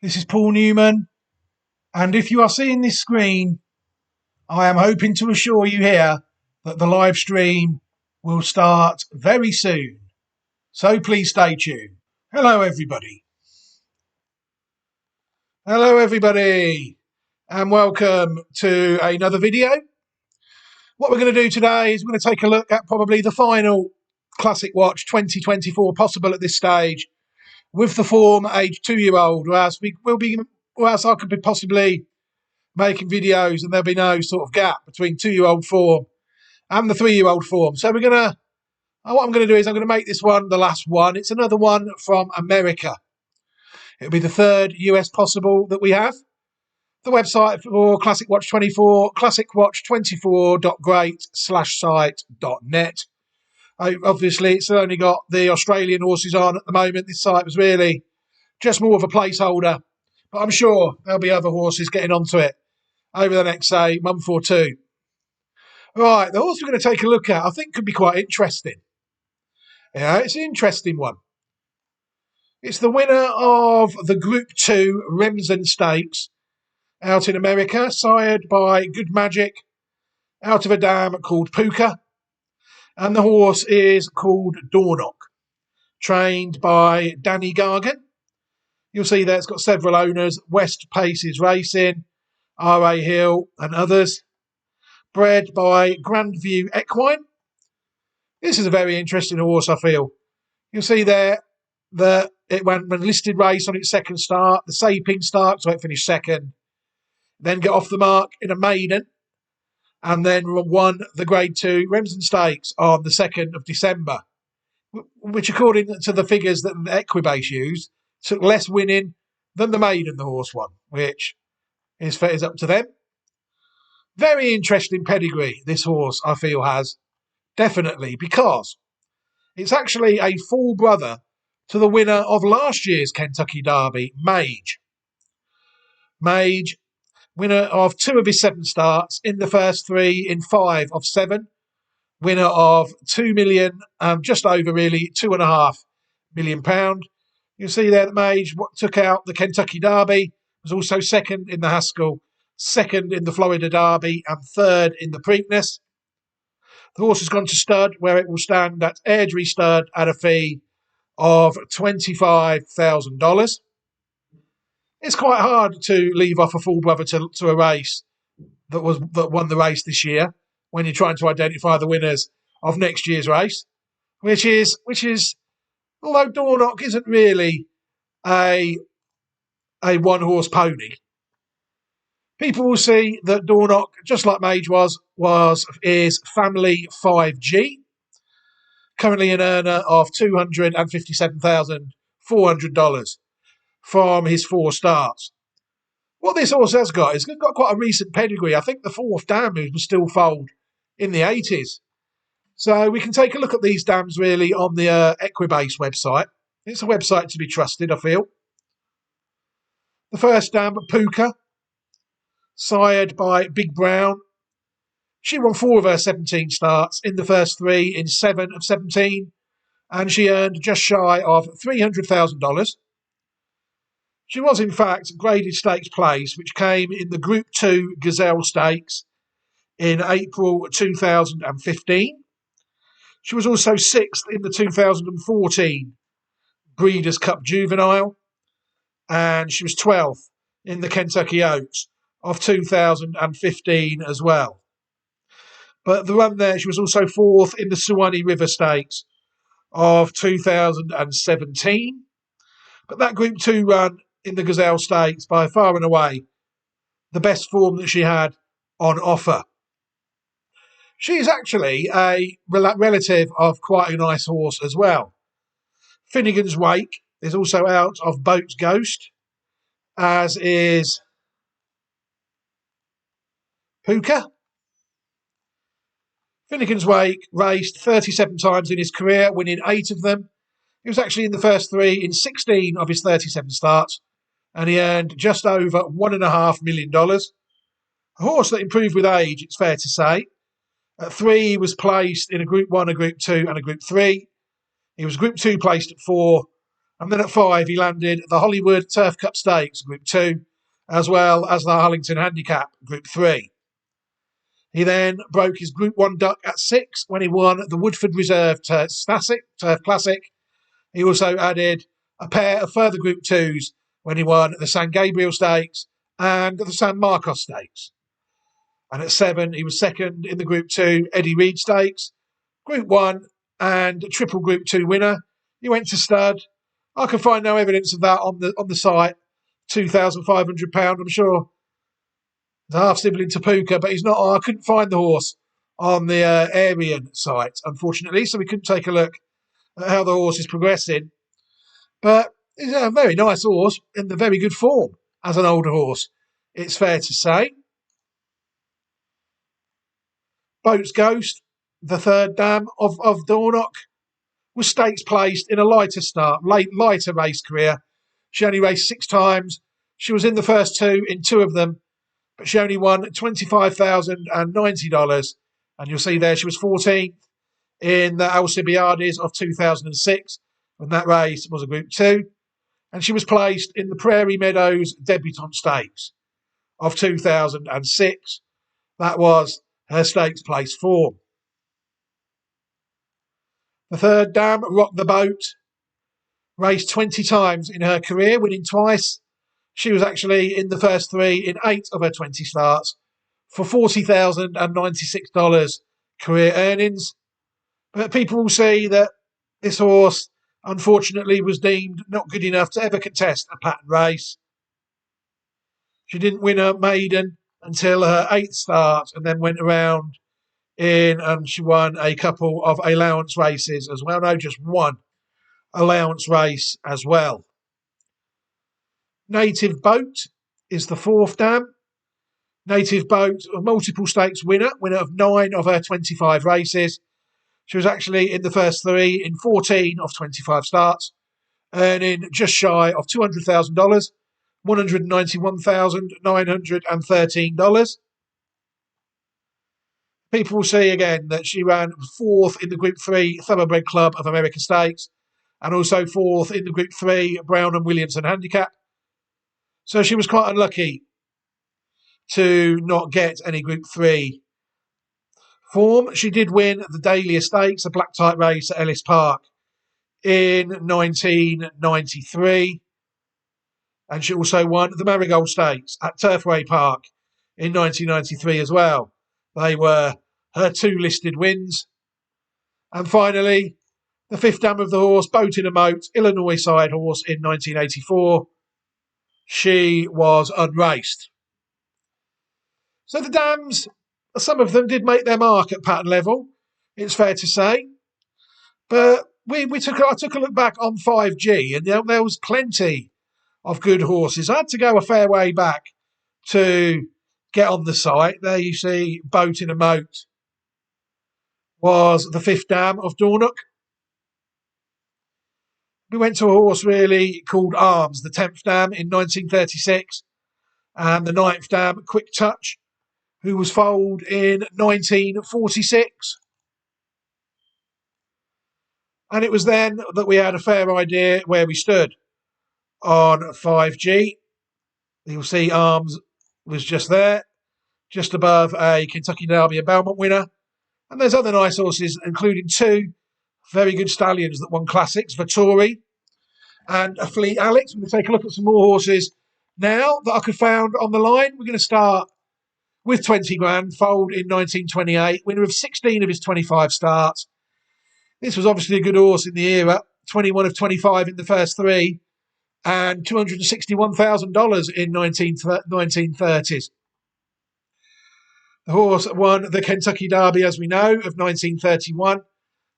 This is Paul Newman, and if you are seeing this screen, I am hoping to assure you here that the live stream will start very soon. So please stay tuned. Hello, everybody. Hello, everybody, and welcome to another video. What we're going to do today is we're going to take a look at probably the final Classic Watch 2024 possible at this stage, with the form age 2-year-old, or else I could be possibly making videos and there'll be no sort of gap between 2-year-old form and the 3-year-old form. So what I'm going to do is I'm going to make this one the last one. It's another one from America. It'll be the third US possible that we have. The website for Classic Watch 24, classicwatch24.great/site.net. Obviously, it's only got the Australian horses on at the moment. This site was really just more of a placeholder, but I'm sure there'll be other horses getting onto it over the next, say, month or two. Right, the horse we're going to take a look at, I think, could be quite interesting. Yeah, it's an interesting one. It's the winner of the Group 2 Remsen Stakes out in America, sired by Good Magic, out of a dam called Puka. And the horse is called Dornoch, trained by Danny Gargan. You'll see there it's got several owners: West Paces Racing, R.A. Hill and others. Bred by Grandview Equine. This is a very interesting horse, I feel. You'll see there that it went when listed race on its second start, the Saping start, so it finished second. Then got off the mark in a maiden, and then won the Grade 2 Remsen Stakes on the 2nd of December, which, according to the figures that the Equibase used, took less winning than the maiden the horse won, which is up to them. Very interesting pedigree this horse, I feel, has, definitely, because it's actually a full brother to the winner of last year's Kentucky Derby, Mage. Mage, winner of 2 of his 7 starts, in the first 3 in 5 of 7, winner of 2 million, just over really, £2.5 million. You'll see there that Mage took out the Kentucky Derby, was also second in the Haskell, second in the Florida Derby, and third in the Preakness. The horse has gone to stud, where it will stand at Airdrie Stud at a fee of $25,000. It's quite hard to leave off a full brother to a race that won the race this year when you're trying to identify the winners of next year's race, which is although Dornoch isn't really a one-horse pony, people will see that Dornoch, just like Mage is Family 5G, currently an earner of $257,400 from his 4 starts. What this horse has got is got quite a recent pedigree. I think the 4th dam was still foaled in the 80s. So we can take a look at these dams really on the Equibase website. It's a website to be trusted, I feel. The first dam, Puka, sired by Big Brown. She won 4 of her 17 starts, in the first 3 in 7 of 17, and she earned just shy of $300,000. She was, in fact, graded stakes place, which came in the Group 2 Gazelle Stakes in April 2015. She was also 6th in the 2014 Breeders' Cup Juvenile, and she was 12th in the Kentucky Oaks of 2015 as well. But the run there, she was also 4th in the Suwannee River Stakes of 2017. But that Group 2 run in the Gazelle Stakes, by far and away, the best form that she had on offer. She is actually a relative of quite a nice horse as well. Finnegan's Wake is also out of Boat's Ghost, as is Puka. Finnegan's Wake raced 37 times in his career, winning 8 of them. He was actually in the first 3 in 16 of his 37 starts, and he earned just over $1.5 million. A horse that improved with age, it's fair to say. At 3, he was placed in a Group 1, a Group 2, and a Group 3. He was Group 2 placed at 4, And then at 5, he landed the Hollywood Turf Cup Stakes, Group 2, as well as the Harlington Handicap, Group 3. He then broke his Group 1 duck at 6 when he won the Woodford Reserve Turf Classic. He also added a pair of further Group 2s when he won the San Gabriel Stakes and the San Marcos Stakes. And at 7, he was second in the Group 2 Eddie Reed Stakes, Group 1 and triple Group 2 winner. He went to stud. I can find no evidence of that on the site. £2,500, I'm sure. The half sibling to Puka, but he's not. I couldn't find the horse on the Arian site, unfortunately, so we couldn't take a look at how the horse is progressing. But he's a very nice horse in the very good form as an older horse, it's fair to say. Boat's Ghost, the third dam of Dornoch, was stakes placed in a lighter race career. She only raced 6 times. She was in the first 2 in 2 of them, but she only won $25,090. And you'll see there she was 14th in the Alcibiades of 2006, when that race was a Group 2. And she was placed in the Prairie Meadows Debutant Stakes of 2006. That was her stakes place form. The third dam, Rock the Boat, raced 20 times in her career, winning twice. She was actually in the first 3 in 8 of her 20 starts for $40,096 career earnings. But people will see that this horse, unfortunately, was deemed not good enough to ever contest a pattern race. She didn't win her maiden until her 8th start and then went around and she won a couple of allowance races as well. No, just one allowance race as well. Native Boat is the 4th dam. Native Boat, a multiple stakes winner of 9 of her 25 races. She was actually in the first 3 in 14 of 25 starts, earning just shy of $200,000, $191,913. People will see again that she ran 4th in the Group 3 Thoroughbred Club of America Stakes and also 4th in the Group 3 Brown and Williamson Handicap. So she was quite unlucky to not get any Group 3 form. She did win the Dahlia Stakes, a black type race at Ellis Park in 1993. And she also won the Marigold Stakes at Turfway Park in 1993 as well. They were her 2 listed wins. And finally, the 5th dam of the horse, Boat in a Moat, Illinois side horse in 1984. She was unraced. So the dams, some of them did make their mark at pattern level, it's fair to say. But I took a look back on 5G, and there was plenty of good horses. I had to go a fair way back to get on the site. There you see Boat in a Moat was the 5th dam of Dornoch. We went to a horse really called Arms, the 10th dam in 1936, and the 9th dam, Quick Touch, who was foaled in 1946. And it was then that we had a fair idea where we stood on 5G. You'll see Arms was just there, just above a Kentucky Derby and Belmont winner. And there's other nice horses, including 2 very good stallions that won classics, Vittori and a Fleet Alex. We're going to take a look at some more horses now that I could found on the line. We're going to start with 20 grand, foaled in 1928, winner of 16 of his 25 starts. This was obviously a good horse in the era, 21 of 25 in the first 3, and $261,000 in 1930s. The horse won the Kentucky Derby, as we know, of 1931,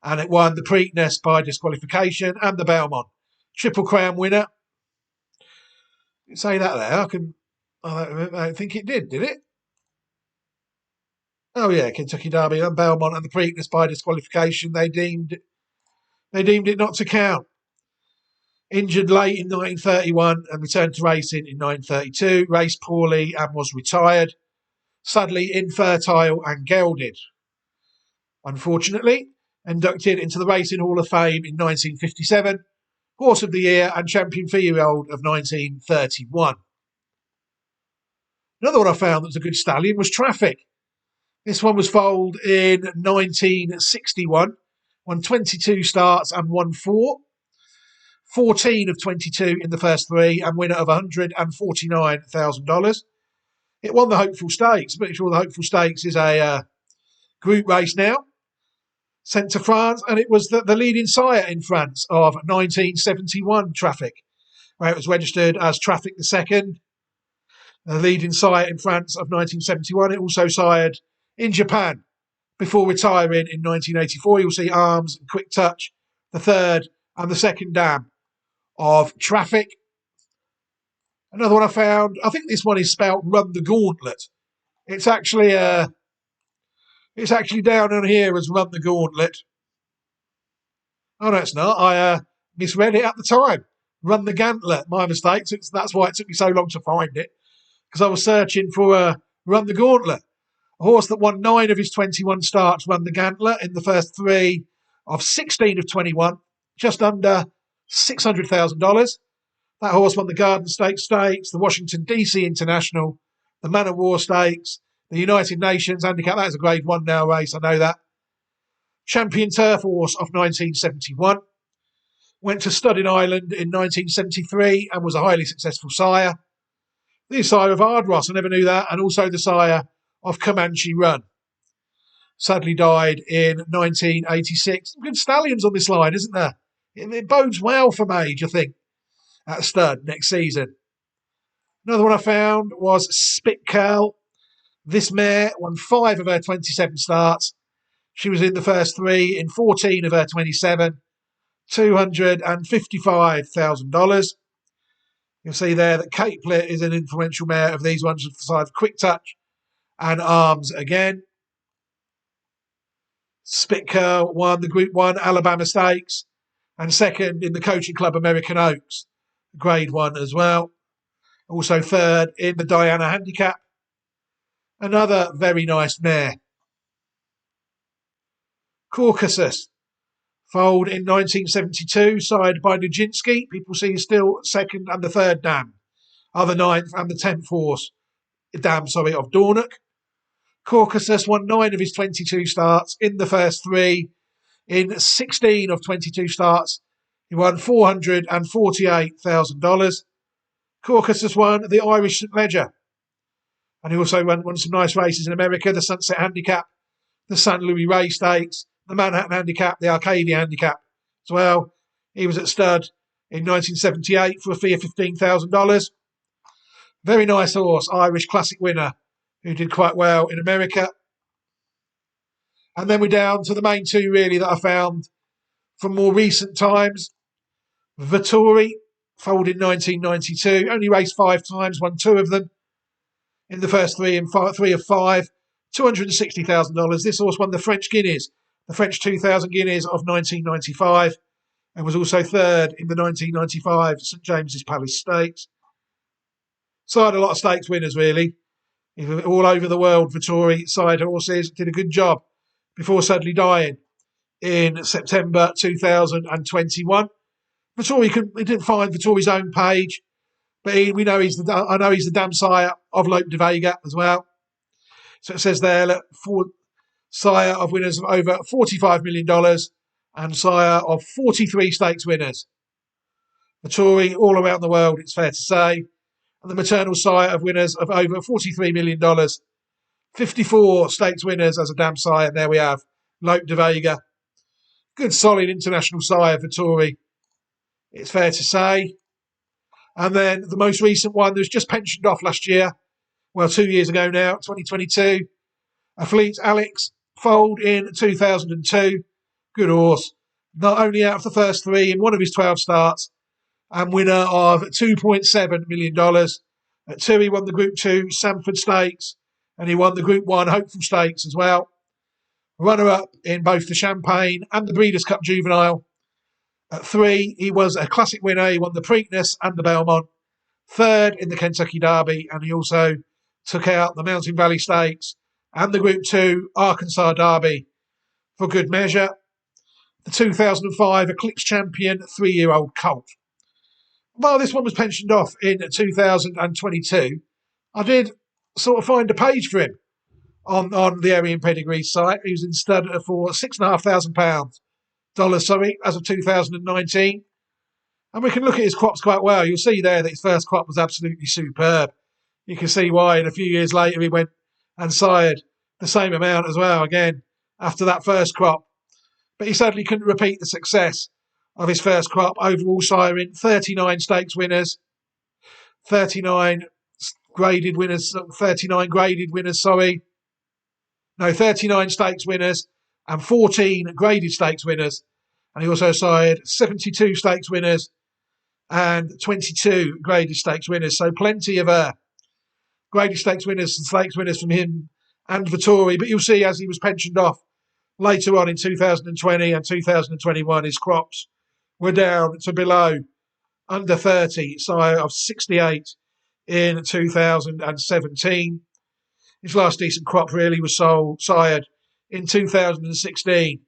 and it won the Preakness by disqualification and the Belmont. Triple Crown winner. You say that there. I don't think it did it? Oh yeah, Kentucky Derby and Belmont and the Preakness by disqualification. They deemed it not to count. Injured late in 1931 and returned to racing in 1932. Raced poorly and was retired. Sadly infertile and gelded. Unfortunately, inducted into the Racing Hall of Fame in 1957. Horse of the Year and Champion 3-year-old of 1931. Another one I found that was a good stallion was Traffic. This one was foaled in 1961, won 22 starts and won 4. 14 of 22 in the first 3 and winner of $149,000. It won the Hopeful Stakes. Pretty sure the Hopeful Stakes is a group race now. Sent to France, and it was the leading sire in France of 1971 Traffic, where it was registered as Traffic II. The leading sire in France of 1971. It also sired in Japan before retiring in 1984. You'll see Arms and Quick Touch, the third and the second dam of Traffic. Another one I found, I think this one is spelled Run the Gauntlet. It's actually down on here as Run the Gauntlet. Oh, no, it's not. I misread it at the time. Run the Gauntlet. My mistake. That's why it took me so long to find it, because I was searching for Run the Gauntlet. A horse that won 9 of his 21 starts, Run the Gauntlet, in the first 3 of 16 of 21, just under $600,000. That horse won the Garden State Stakes, the Washington, D.C. International, the Man of War Stakes, the United Nations Handicap. That is a Grade 1 now race, I know that. Champion Turf Horse of 1971. Went to Studding Island in 1973 and was a highly successful sire. The sire of Ardross, I never knew that, and also the sire of Comanche Run. Sadly died in 1986. Good stallions on this line, isn't there? It bodes well for Mage, I think, at stud next season. Another one I found was Spit Curl. This mare won 5 of her 27 starts. She was in the first 3 in 14 of her 27, $255,000. You'll see there that Kate Plitt is an influential mare of these ones, with the side of Quick Touch and Arms again. Spit Curl won the Group 1 Alabama Stakes and second in the Coaching Club American Oaks, Grade 1 as well. Also third in the Diana Handicap. Another very nice mare. Caucasus, foaled in 1972, sired by Nijinsky. People see still second and the third dam, are the 9th and the 10th horse, of Dornoch. Caucasus won 9 of his 22 starts in the first 3. In 16 of 22 starts, he won $448,000. Caucasus won the Irish St. Ledger. And he also won some nice races in America, the Sunset Handicap, the St. Louis Ray Stakes, the Manhattan Handicap, the Arcadia Handicap as well. He was at stud in 1978 for a fee of $15,000. Very nice horse, Irish Classic winner, who did quite well in America. And then we're down to the main 2, really, that I found from more recent times. Vittori, foaled in 1992, only raced 5 times, won 2 of them in the first 3 and 3 of 5, $260,000. This horse won the French Guineas, the French 2000 Guineas of 1995, and was also third in the 1995 St James's Palace Stakes. Sired a lot of stakes winners, really. All over the world, Vittori sired horses, did a good job before sadly dying in September 2021. Vittori, we didn't find Vittori's own page, but I know he's the dam sire of Lope de Vega as well. So it says there, look, sire of winners of over $45 million and sire of 43 stakes winners. Vittori all around the world, it's fair to say. And the maternal sire of winners of over $43 million. 54 stakes winners as a dam sire. And there we have Lope de Vega. Good solid international sire, Vittori, it's fair to say. And then the most recent one that was just pensioned off last year, well, 2 years ago now, 2022. Fleet Alex, foaled in 2002. Good horse. Not only out of the first 3 in one of his 12 starts, and winner of $2.7 million. At 2, he won the Group 2 Sanford Stakes, and he won the Group 1 Hopeful Stakes as well. Runner-up in both the Champagne and the Breeders' Cup Juvenile. At 3, he was a classic winner. He won the Preakness and the Belmont. Third in the Kentucky Derby, and he also took out the Mountain Valley Stakes and the Group 2 Arkansas Derby for good measure. the 2005 Eclipse champion 3-year-old colt. While this one was pensioned off in 2022, I did sort of find a page for him on the Area and Pedigree site. He was in stud for £6,500 as of 2019. And we can look at his crops quite well. You'll see there that his first crop was absolutely superb. You can see why in a few years later he went and sired the same amount as well again after that first crop. But he sadly couldn't repeat the success of his first crop, overall siring 39 stakes winners, 39 graded winners, 39 stakes winners and 14 graded stakes winners. And he also sired 72 stakes winners and 22 graded stakes winners. So plenty of graded stakes winners and stakes winners from him and Vittori. But you'll see as he was pensioned off later on in 2020 and 2021, his crops were down to below under 30, sire of 68 in 2017. His last decent crop really was sired in 2016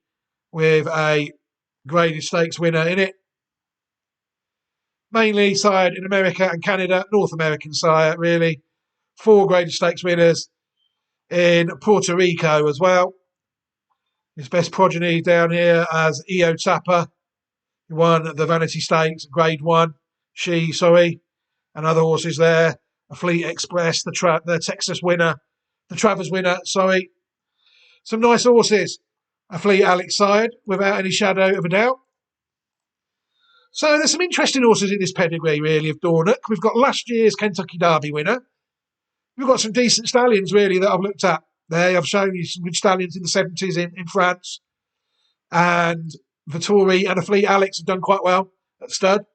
with a graded stakes winner in it. Mainly sired in America and Canada, North American sire really. 4 graded stakes winners in Puerto Rico as well. His best progeny down here as EO Tapper, who won the Vanity Stakes, Grade 1, and other horses there. A Fleet Express, the Texas winner, the Travers winner, Some nice horses. A Fleet Alex sired, without any shadow of a doubt. So there's some interesting horses in this pedigree, really, of Dornoch. We've got last year's Kentucky Derby winner. We've got some decent stallions, really, that I've looked at there. I've shown you some good stallions in the 70s in France. And Vittori and A Fleet Alex have done quite well at stud.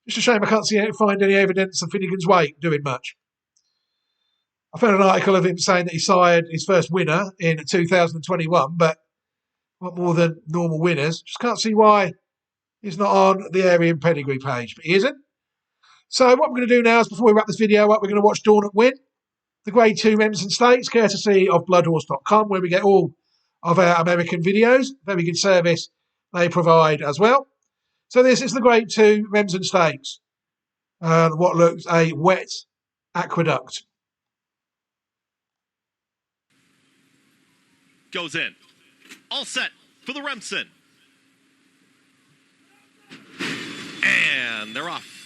Just a shame I can't find any evidence of Finnegan's Wake doing much. I found an article of him saying that he sired his first winner in 2021, but not more than normal winners. Just can't see why he's not on the Area and Pedigree page, but he isn't. So what we're going to do now is, before we wrap this video up, we're going to watch Dornoch win the Grade 2 Remsen Stakes, courtesy of bloodhorse.com, where we get all of our American videos. Very good service they provide as well. So this is the Grade 2 Remsen Stakes, what looks a wet aqueduct. Goes in. All set for the Remsen. And they're off.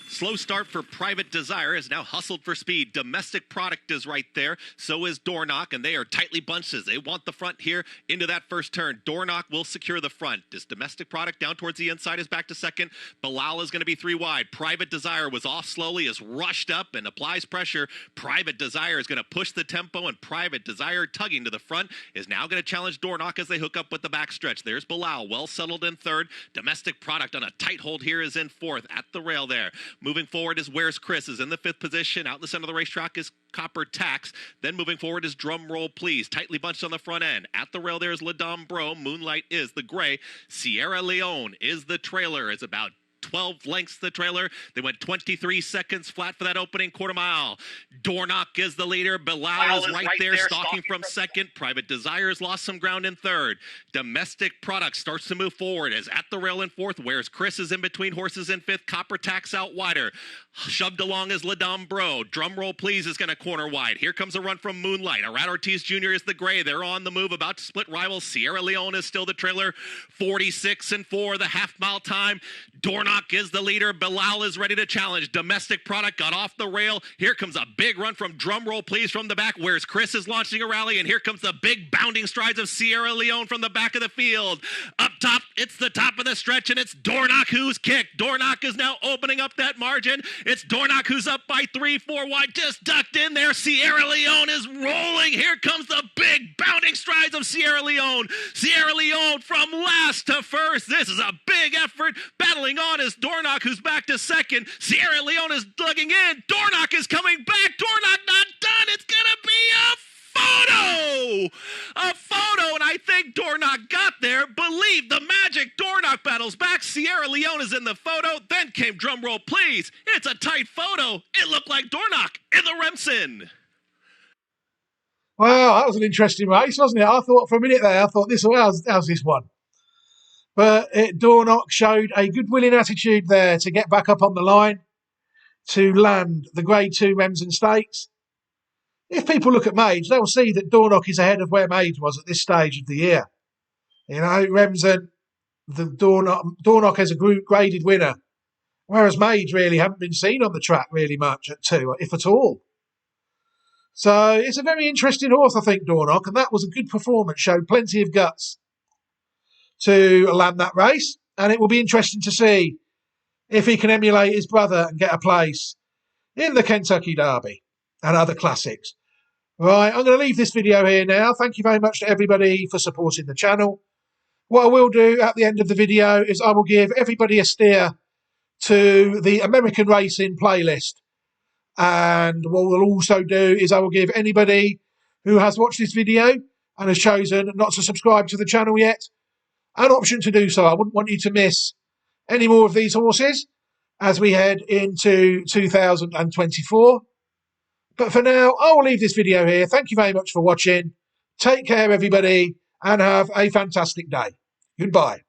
Slow start for Private Desire, is now hustled for speed. Domestic Product is right there. So is Dornoch, and they are tightly bunched as they want the front here into that first turn. Dornoch will secure the front. This Domestic Product down towards the inside is back to second. Bilal is going to be 3 wide. Private Desire was off slowly, is rushed up and applies pressure. Private Desire is going to push the tempo, and Private Desire, tugging to the front, is now going to challenge Dornoch as they hook up with the backstretch. There's Bilal, well settled in third. Domestic Product on a tight hold here is in fourth at the rail there. Moving forward is Where's Chris, is in the 5th position. Out in the center of the racetrack is Copper Tax. Then moving forward is Drum Roll Please, tightly bunched on the front end. At the rail there is Ladom Bro. Moonlight is the gray. Sierra Leone is the trailer. It's about 12 lengths the trailer. They went 23 seconds flat for that opening quarter mile. Dornoch is the leader. Bilal is right there, stalking from second. Private Desires lost some ground in third. Domestic Product starts to move forward, is at the rail in fourth. Where's Chris is in between horses in fifth. Copper Tax out wider. Shoved along is Ladom Bro. Drum Roll Please is going to corner wide. Here comes a run from Moonlight. Arad Ortiz Jr. is the gray. They're on the move, about to split rivals. Sierra Leone is still the trailer. 46-4, the half-mile time. Dornoch is the leader. Bilal is ready to challenge. Domestic Product got off the rail. Here comes a big run from Drum Roll Please from the back. Where's Chris is launching a rally, and here comes the big bounding strides of Sierra Leone from the back of the field. Up top, it's the top of the stretch, and it's Dornoch who's kicked. Dornoch is now opening up that margin. It's Dornoch who's up by 3-4 wide, just ducked in there. Sierra Leone is rolling. Here comes the big bounding strides of Sierra Leone. Sierra Leone from last to first. This is a big effort. Battling on is Dornoch, who's back to second. Sierra Leone is dugging in. Dornoch is coming back. Dornoch not done. It's going to be a photo! A photo, and I think Dornoch got there. Believe the magic. Dornoch battles back. Sierra Leone is in the photo. Then came Drum Roll Please. It's a tight photo. It looked like Dornoch in the Remsen. Wow, that was an interesting race, wasn't it? I thought for a minute there, how's this one? But Dornoch showed a good willing attitude there to get back up on the line to land the Grade 2 Remsen Stakes. If people look at Mage, they'll see that Dornoch is ahead of where Mage was at this stage of the year. You know, Remsen, the Dornoch as a group graded winner, whereas Mage really haven't been seen on the track really much at 2, if at all. So it's a very interesting horse, I think, Dornoch, and that was a good performance, showed plenty of guts to land that race, and it will be interesting to see if he can emulate his brother and get a place in the Kentucky Derby and other classics. Right, I'm going to leave this video here now. Thank you very much to everybody for supporting the channel. What I will do at the end of the video is I will give everybody a steer to the American Racing playlist. And what we'll also do is I will give anybody who has watched this video and has chosen not to subscribe to the channel yet an option to do so. I wouldn't want you to miss any more of these horses as we head into 2024. But for now, I will leave this video here. Thank you very much for watching. Take care, everybody, and have a fantastic day. Goodbye.